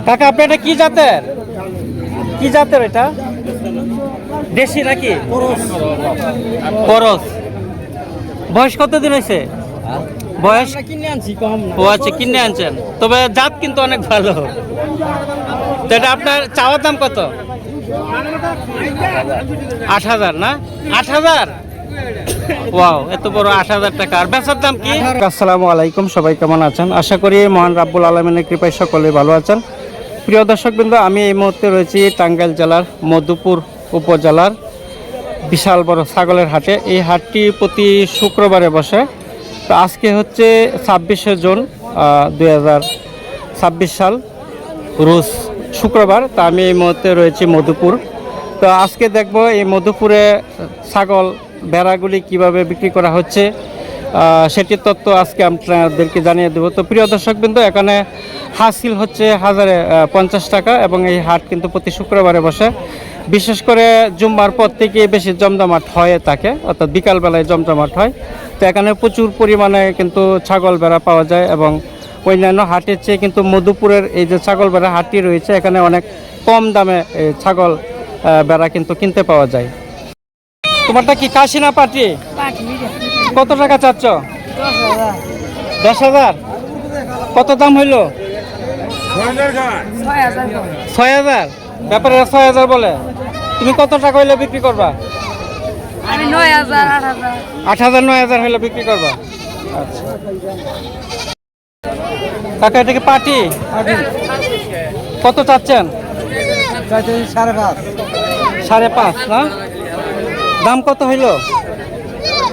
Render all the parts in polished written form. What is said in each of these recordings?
কাকা আপনি এটা কি জাতের এটা দেশি নাকি করস? বয়স কতদিন হয়েছে? বয়স কিনে আনছি কম। ও আচ্ছা, কিনে আনছেন, তবে জাত কিন্তু অনেক ভালো। তো এটা আপনার চাওয়ার দাম কত? 8,000 না? 8,000? ওয়াও, এত বড় 8,000 টাকা। আর বেচার দাম কি? আসসালামু আলাইকুম, সবাই কেমন আছেন? আশা করি মহান রাব্বুল আলামিনের কৃপায় সকলে ভালো আছেন। প্রিয় দর্শকবৃন্দ, আমি এই মুহূর্তে রয়েছি টাঙ্গাইল জেলার মধুপুর উপজেলার বিশাল বড় ছাগলের হাটে। এই হাটটি প্রতি শুক্রবারে বসে। তো আজকে হচ্ছে 26শে জুন 2026 সাল, রোজ শুক্রবার। তা আমি এই মুহূর্তে রয়েছি মধুপুর। তো আজকে দেখব এই মধুপুরে ছাগল ভেড়াগুলি কিভাবে বিক্রি করা হচ্ছে, সেটির তথ্য আজকে আপনাদেরকে জানিয়ে দেবো। তো প্রিয় দর্শকবৃন্দ, এখানে হাসিল হচ্ছে 1050 টাকা এবং এই হাট কিন্তু প্রতি শুক্রবারে বসে। বিশেষ করে জুম্মার পর থেকে বেশি জমজমাট হয়ে থাকে, অর্থাৎ বিকালবেলায় জমজমাট হয়। তো এখানে প্রচুর পরিমাণে কিন্তু ছাগল ভেড়া পাওয়া যায় এবং অন্যান্য হাটের চেয়ে কিন্তু মধুপুরের এই যে ছাগল ভেড়া হাটটি রয়েছে, এখানে অনেক কম দামে এই ছাগল ভেড়া কিন্তু কিনতে পাওয়া যায়। তোমারটা কি কাশি না পাটি? কত টাকা চাচ্ছ? 10,000। কত দাম হইল? 6,000। ব্যাপারে 6,000 বলে, তুমি কত টাকা হইলে বিক্রি করবা? 8,000 9,000 হইলে বিক্রি করবা। আচ্ছা কাকা, এটা কি পাটি? কত চাচ্ছেন? 5.5 না? দাম কত হইল?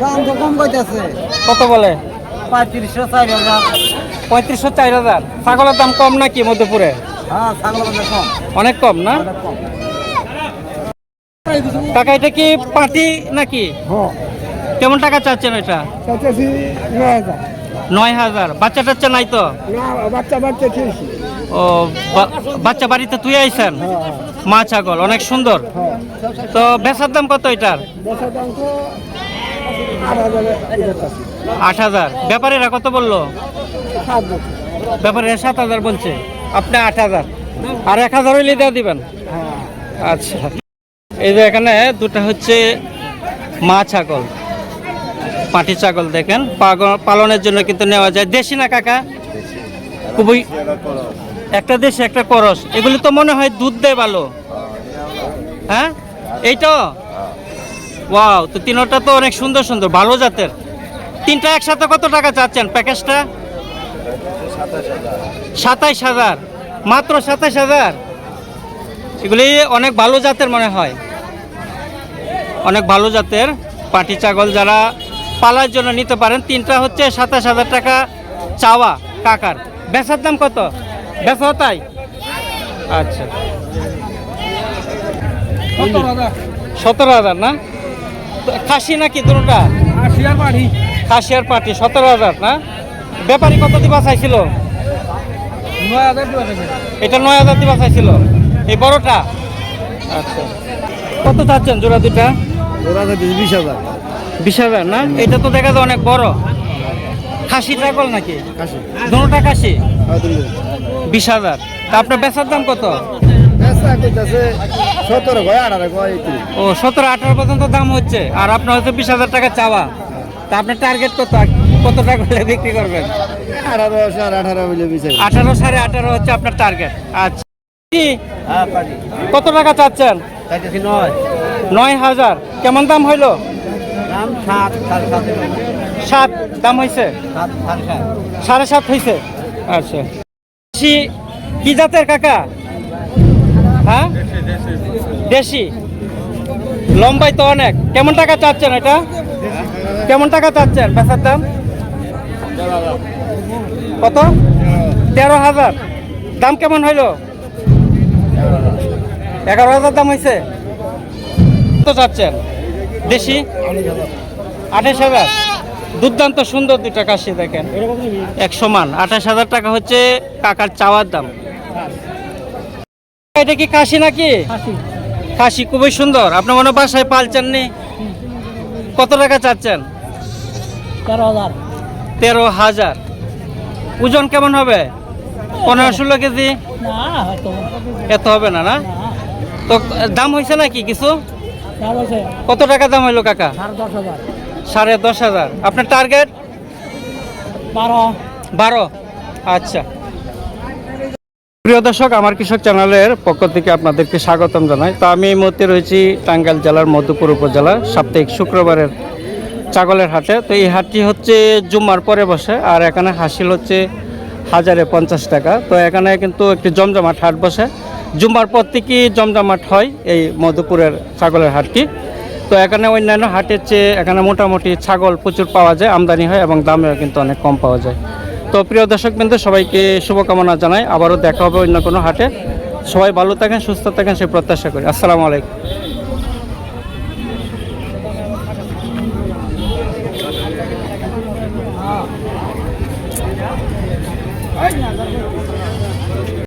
দাম তো কম কইতাছে। কত বলে? 3500 4000। 3500 4000। ছাগলের দাম কম নাকি মধুপুরে? হ্যাঁ, ছাগলের দাম কম, অনেক কম না? অনেক কম। কাকা, এটা কি পাটি নাকি? হ্যাঁ, কেমন টাকা চাচ্ছেন এটা? চাইতেছি 9000। 9,000। বাচ্চা টাচ্চা নাই তো? না, বাচ্চা ঠিক। ও, বাচ্চা বাড়িতে তুই আইছেন? মা ছাগল অনেক সুন্দর। তো বেচার দাম কত এটার? বেচার দাম তো 8,000। 8,000। ব্যাপারীরা কত বললো? 7,000। ব্যাপারীরা 7,000 বলছে, আপনি 8,000। আর 1,000 হইলে দেওয়া দিবেন? আচ্ছা, এই যে এখানে দুটা হচ্ছে মা ছাগল, পাটি ছাগল দেখেন, পালনের জন্য কিন্তু নেওয়া যায়। দেশি না কাকা? খুবই, একটা দেশি একটা করস। এগুলি তো মনে হয় দুধ দেয় ভালো। হ্যাঁ, এইটা ওয়াও। তো তিনটা তো অনেক সুন্দর সুন্দর, ভালো জাতের। তিনটা একসাথে কত টাকা চাচ্ছেন প্যাকেজটা? 27,000। মাত্র 27,000? এগুলি অনেক ভালো জাতের মনে হয়, অনেক ভালো জাতের পাটি ছাগল। যারা পালার জন্য নিতে পারেন। তিনটা হচ্ছে 27,000 টাকা চাওয়া কাকার। বেচার দাম কত? বেচা তাই? আচ্ছা, 17,000 না? খাসি নাকি দুটোটা? খাসি আর পাটি 17,000 না? ব্যাপারী কত দিবা চাইছিল? 9,000। এটা 9,000 দিবা চাইছিল, এই বড়টা। আচ্ছা, কত চাচ্ছেন জোড়া দুটা? ওরা 20,000। 20,000 না? এটা তো দেখা যায় অনেক বড়। খাসি ছাগল নাকি? দুটোটা খাসি। 20,000। তা আপনার বেচার দাম কত? বেচা কইতাছে 17 কয় 18 কয়। ও, 17-18 পর্যন্ত দাম হচ্ছে, আর আপনার হচ্ছে 20,000 টাকা চাওয়া। তা আপনার টার্গেট কত টাকা হলে বিক্রি করবেন? 18 18 মিলে বিছে। 18 18.5 হচ্ছে আপনার টার্গেট। আচ্ছা, কি কত টাকা চাচ্ছেন? চাইতেছি 9,000। কেমন দাম হইলো? দাম 7 7.5। 7 দাম হয়েছে? 7 7.5 হয়েছে। আচ্ছা, কি জাতের কাকা? হ্যাঁ, দেশি। লম্বাই তো অনেক। কেমন টাকা চাচ্ছেন এটা? কেমন টাকা চাচ্ছেন বেচার দাম? কত? 13,000। দাম কেমন হইল? 11,000 দাম হয়েছে। কত চাচ্ছেন? দেশি 28,000। দুর্দান্ত সুন্দর দুটা কাশি দেখেন, এক সমান। 28,000 টাকা হচ্ছে কাকার চাওয়ার দাম। এটা কি কাশি নাকি? খাসি, খুবই সুন্দর। আপনার মনে বাসায় পালছেননি? কত টাকা চাচ্ছেন? 13,000। 13,000। ওজন কেমন হবে? 15-16 কেজি। না হয়তো এত হবে না, না? না তো দাম হয়েছে নাকি কিছু? দাম আছে কত টাকা দাম হইলো কাকা? 10,500 10,500। আপনার টার্গেট 12 12? আচ্ছা। প্রিয় দর্শক, আমার কৃষক চ্যানেলের পক্ষ থেকে আপনাদেরকে স্বাগতম জানাই। তো আমি এই মুহূর্তে রয়েছি টাঙ্গাইল জেলার মধুপুর উপজেলার সাপ্তাহিক শুক্রবারের ছাগলের হাটে। তো এই হাটটি হচ্ছে জুম্মার পরে বসে, আর এখানে হাসিল হচ্ছে 1050 টাকা। তো এখানে কিন্তু একটি জমজমাট হাট বসে, জুম্মার পর থেকেই জমজমাট হয় এই মধুপুরের ছাগলের হাটটি। তো এখানে অন্যান্য হাটের চেয়ে এখানে মোটামুটি ছাগল প্রচুর পাওয়া যায়, আমদানি হয় এবং দামেও কিন্তু অনেক কম পাওয়া যায়। তো প্রিয় দর্শক বিন্দু, সবাইকে শুভকামনা জানাই। আবারও দেখা হবে অন্য কোনো হাটে। সবাই ভালো থাকেন, সুস্থ থাকেন, সে প্রত্যাশা করি। আসসালামু আলাইকুম।